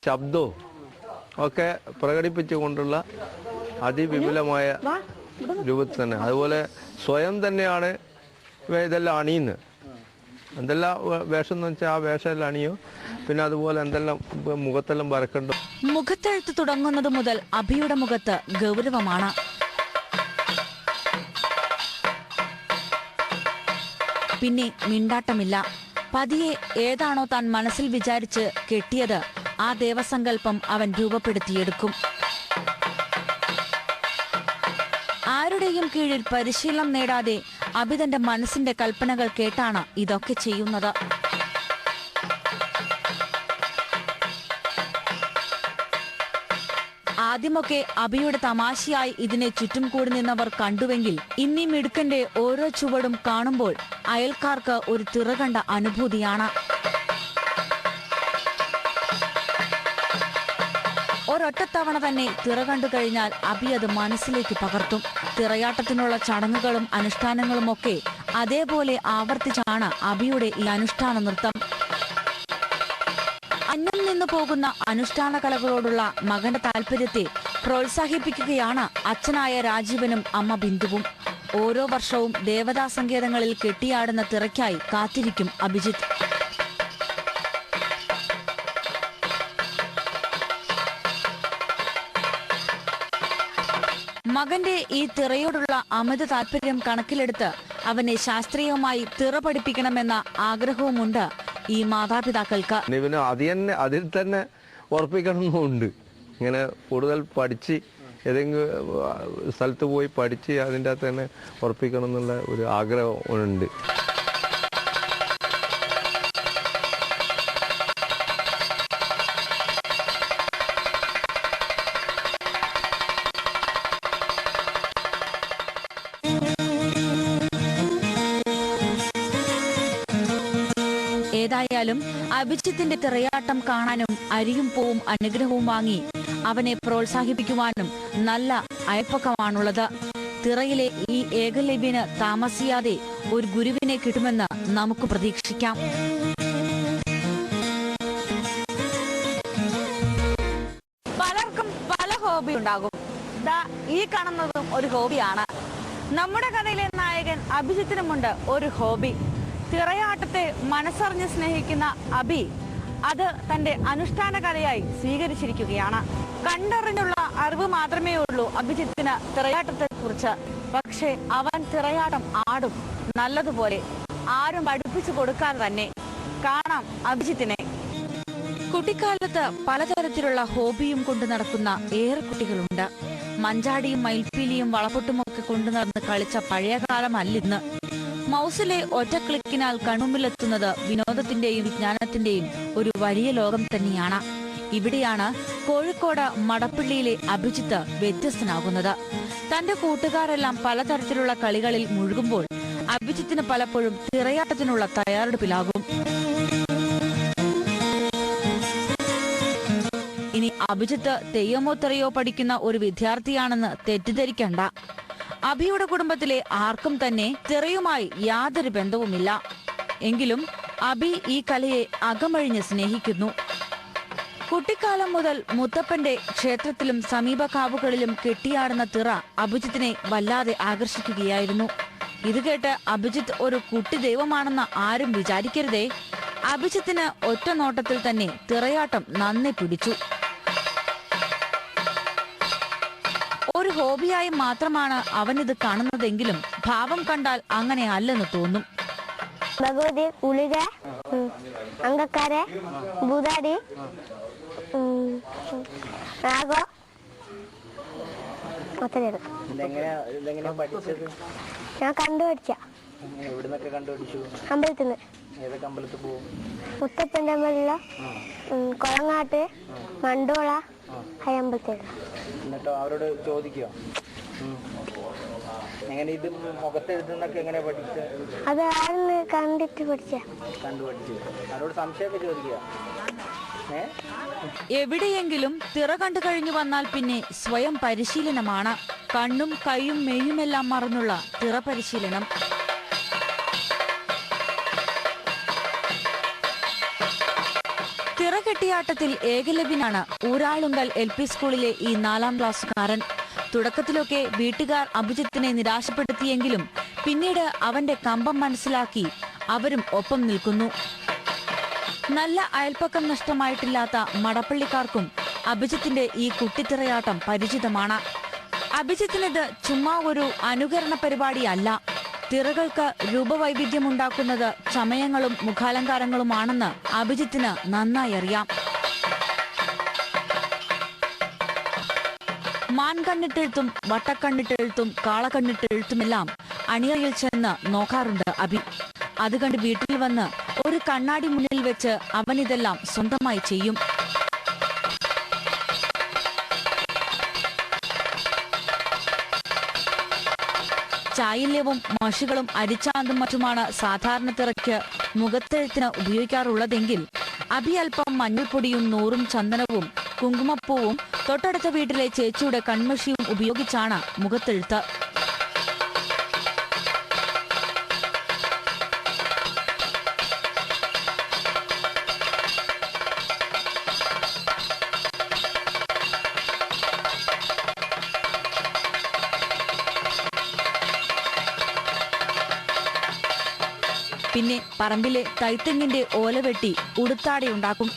ശബ്ദവും ഒക്കെ പ്രകടിപ്പിച്ചുകൊണ്ടുള്ള അതിവിപുലമായ രൂപത്തിൽ തന്നെ. അതുപോലെ സ്വയം തന്നെയാണ് ഇതെല്ലാം അണിയുന്നത്. എന്തെല്ലാം വേഷം എന്ന് വെച്ചാൽ ആ വേഷം അണിയോ. പിന്നെ അതുപോലെ എന്തെല്ലാം മുഖത്തെല്ലാം വരക്കണ്ടോ. മുഖത്തെഴുത്ത് തുടങ്ങുന്നത് മുതൽ അഭിയുടെ മുഖത്ത് ഗൗരവമാണ്. പിന്നെ മിണ്ടാട്ടമില്ല. പതിയെ ഏതാണോ താൻ മനസ്സിൽ വിചാരിച്ച് കെട്ടിയത് ആ ദേവസങ്കല്പം അവൻ രൂപപ്പെടുത്തിയെടുക്കും. ആരുടെയും കീഴിൽ പരിശീലനം നേടാതെ അഭി തന്റെ മനസ്സിന്റെ കൽപ്പനകൾ കേട്ടാണ് ഇതൊക്കെ ചെയ്യുന്നത്. ആദ്യമൊക്കെ അഭിയുടെ തമാശയായി ഇതിനെ ചുറ്റും കൂടി നിന്നവർ കണ്ടുവെങ്കിൽ ഇന്നീ മിടുക്കന്റെ ഓരോ ചുവടും കാണുമ്പോൾ അയൽക്കാർക്ക് ഒരു തിറകണ്ട അനുഭൂതിയാണ്. ഒരൊറ്റത്തവണ തന്നെ തിറ കണ്ടു കഴിഞ്ഞാൽ അഭി അത് മനസ്സിലേക്ക് പകർത്തും. തിറയാട്ടത്തിനുള്ള ചടങ്ങുകളും അനുഷ്ഠാനങ്ങളുമൊക്കെ അതേപോലെ ആവർത്തിച്ചാണ് അഭിയുടെ ഈ അനുഷ്ഠാന നൃത്തം. അന്യം നിന്നു പോകുന്ന അനുഷ്ഠാന കലകളോടുള്ള മകന്റെ താല്പര്യത്തെ പ്രോത്സാഹിപ്പിക്കുകയാണ് അച്ഛനായ രാജീവനും അമ്മ ബിന്ദുവും. ഓരോ വർഷവും ദേവതാ സങ്കേതങ്ങളിൽ കെട്ടിയാടുന്ന തിറയ്ക്കായി കാത്തിരിക്കും അഭിജിത്ത്. മകന്റെ ഈ തിറയോടുള്ള അമിത താല്പര്യം കണക്കിലെടുത്ത് അവനെ ശാസ്ത്രീയമായി തിറ പഠിപ്പിക്കണമെന്ന ആഗ്രഹവുമുണ്ട് ഈ മാതാപിതാക്കൾക്ക്. ഇവന് അതിൽ തന്നെ ഉറപ്പിക്കണമെന്നുണ്ട്. ഇങ്ങനെ കൂടുതൽ പഠിച്ച് ഏതെങ്കിലും സ്ഥലത്ത് പോയി പഠിച്ച് അതിൻ്റെ അകത്ത് തന്നെ ഉറപ്പിക്കണം എന്നുള്ള ഒരു ആഗ്രഹം ഉണ്ട്. ഏതായാലും അഭിജിത്തിന്റെ തിറയാട്ടം കാണാനും അരിയും പൂവും അനുഗ്രഹവും വാങ്ങി അവനെ പ്രോത്സാഹിപ്പിക്കുവാനും നല്ല അയൽപ്പക്കമാണുള്ളത്. തിറയിലെ ഈ ഏകലവ്യന് താമസിയാതെ ഒരു ഗുരുവിനെ കിട്ടുമെന്ന് നമുക്ക് പ്രതീക്ഷിക്കാം. പലർക്കും പല ഹോബി ഉണ്ടാകും. ഈ കാണുന്നതും ഒരു ഹോബിയാണ്. നമ്മുടെ കഥയിലെ നായകൻ അഭിജിത്തിനുമുണ്ട് ഒരു ഹോബി. തിറയാട്ടത്തെ മനസ്സറിഞ്ഞ് സ്നേഹിക്കുന്ന അഭി അത് തന്റെ അനുഷ്ഠാന കലയായി സ്വീകരിച്ചിരിക്കുകയാണ്. കണ്ടറിഞ്ഞുള്ള അറിവ് മാത്രമേ ഉള്ളൂ അഭിജിത്തിന് തിറയാട്ടത്തെ കുറിച്ച്. പക്ഷെ അവൻ തിറയാട്ടം ആടും നല്ലതുപോലെ, ആരും പഠിപ്പിച്ചു കൊടുക്കാതെ തന്നെ. കാണാം അഭിജിത്തിനെ. കുട്ടിക്കാലത്ത് പലതരത്തിലുള്ള ഹോബിയും കൊണ്ടു നടക്കുന്ന ഏറെ കുട്ടികളുണ്ട്. മഞ്ചാടിയും മയിൽപ്പീലിയും വളപ്പൊട്ടുമൊക്കെ കൊണ്ടു നടന്ന് കളിച്ച പഴയകാലമല്ലിന്ന്. മൗസിലെ ഒറ്റ ക്ലിക്കിനാൽ കൺമുമ്പിലെത്തുന്നത് വിനോദത്തിന്റെയും വിജ്ഞാനത്തിന്റെയും ഒരു വലിയ ലോകം തന്നെയാണ്. ഇവിടെയാണ് കോഴിക്കോട് മടപ്പള്ളിയിലെ അഭിജിത്ത് വ്യത്യസ്തനാകുന്നത്. തന്റെ കൂട്ടുകാരെല്ലാം പലതരത്തിലുള്ള കളികളിൽ മുഴുകുമ്പോൾ അഭിജിത്തിന് പലപ്പോഴും തിറയാട്ടത്തിനുള്ള തയ്യാറെടുപ്പിലാകും. ഇനി അഭിജിത്ത് തെയ്യമോ തിറയോ പഠിക്കുന്ന ഒരു വിദ്യാർത്ഥിയാണെന്ന് തെറ്റിദ്ധരിക്കണ്ട. അഭിയുടെ കുടുംബത്തിലെ ആർക്കും തന്നെ തിറയുമായി യാതൊരു ബന്ധവുമില്ല. എങ്കിലും അഭി ഈ കലയെ അകമഴിഞ്ഞ് സ്നേഹിക്കുന്നു. കുട്ടിക്കാലം മുതൽ മുത്തപ്പന്റെ ക്ഷേത്രത്തിലും സമീപകാവുകളിലും കെട്ടിയാടുന്ന തിറ അഭിജിത്തിനെ വല്ലാതെ ആകർഷിക്കുകയായിരുന്നു. ഇത് കേട്ട് അഭിജിത്ത് ഒരു കുട്ടി ദൈവമാണെന്ന് ആരും വിചാരിക്കരുതേ. അഭിജിത്തിന് ഒറ്റ നോട്ടത്തിൽ തന്നെ തിറയാട്ടം നന്നെ പിടിച്ചു. ഒരു ഹോബിയായി മാത്രമാണ് അവനിത് കാണുന്നതെങ്കിലും ഭാവം കണ്ടാൽ അങ്ങനെ അല്ലെന്ന് തോന്നും. ഭഗവതി, ഉളിക, അങ്കക്കാരെ, ബുധാടി, രാഗോ, ഞാൻ കണ്ടുപഠിച്ച അമ്പലത്തിൽ നിന്ന്. മുത്തപ്പൻ്റെ അമ്പലത്തിലോ, കൊളങ്ങാട്ട്, മണ്ടോള, അമ്പലത്തിൽ. എന്നിട്ടോ അവരോട് ചോദിക്കോ എങ്ങനെ ഇത് മുഖത്തെഴുതുന്നൊക്കെ എങ്ങനെ പഠിച്ച? അത് ആരെന്ന് കണ്ടിട്ട് പഠിച്ച. അവരോട് സംശയമൊക്കെ ചോദിക്കുക. എവിടെയെങ്കിലും തിറ കണ്ടു കഴിഞ്ഞു വന്നാൽ പിന്നെ സ്വയം പരിശീലനമാണ്. കണ്ണും കൈയും മെയ്യുമെല്ലാം മറന്നുള്ള തിറ പരിശീലനം. തിറ കെട്ടിയാട്ടത്തിൽ ഏകലവ്യനാണ് ഊരാളുങ്കൽ LP സ്കൂളിലെ ഈ 4ാം ക്ലാസ്സുകാരൻ. തുടക്കത്തിലൊക്കെ വീട്ടുകാർ അഭിജിത്തിനെ നിരാശപ്പെടുത്തിയെങ്കിലും പിന്നീട് അവന്റെ കമ്പം മനസ്സിലാക്കി അവരും ഒപ്പം നിൽക്കുന്നു. നല്ല അയൽപ്പക്കം നഷ്ടമായിട്ടില്ലാത്ത മടപ്പള്ളിക്കാർക്കും അഭിജിത്തിന്റെ ഈ കുട്ടിത്തിറയാട്ടം പരിചിതമാണ്. അഭിജിത്തിനിത് ചുമ്മാ ഒരു അനുകരണ പരിപാടിയല്ല. തിറകൾക്ക് രൂപവൈവിധ്യമുണ്ടാക്കുന്നത് ചമയങ്ങളും മുഖാലങ്കാരങ്ങളുമാണെന്ന് അഭിജിത്തിന് നന്നായി അറിയാം. മാൻകണ്ണിട്ടെഴുത്തും വട്ടക്കണ്ണിട്ടെഴുത്തും കാളക്കണ്ണിട്ടെഴുത്തുമെല്ലാം അണിയറയിൽ ചെന്ന് നോക്കാറുണ്ട് അഭി. അത് കണ്ട് വീട്ടിൽ വന്ന് ഒരു കണ്ണാടി മുന്നിൽ വെച്ച് അവനിതെല്ലാം സ്വന്തമായി ചെയ്യും. ചായല്യവും മഷികളും അരിച്ചാന്തും മറ്റുമാണ് സാധാരണ തിറയ്ക്ക് മുഖത്തെഴുത്തിന് ഉപയോഗിക്കാറുള്ളതെങ്കിൽ അഭി അല്പം മഞ്ഞൾപ്പൊടിയും നൂറും ചന്ദനവും കുങ്കുമപ്പൂവും തൊട്ടടുത്ത വീട്ടിലെ ചേച്ചിയുടെ കൺമഷിയും ഉപയോഗിച്ചാണ് മുഖത്തെഴുത്ത്. പിന്നെ പറമ്പിലെ തൈത്തെങ്ങിന്റെ ഓല വെട്ടി ഉടുത്താടയുണ്ടാക്കും.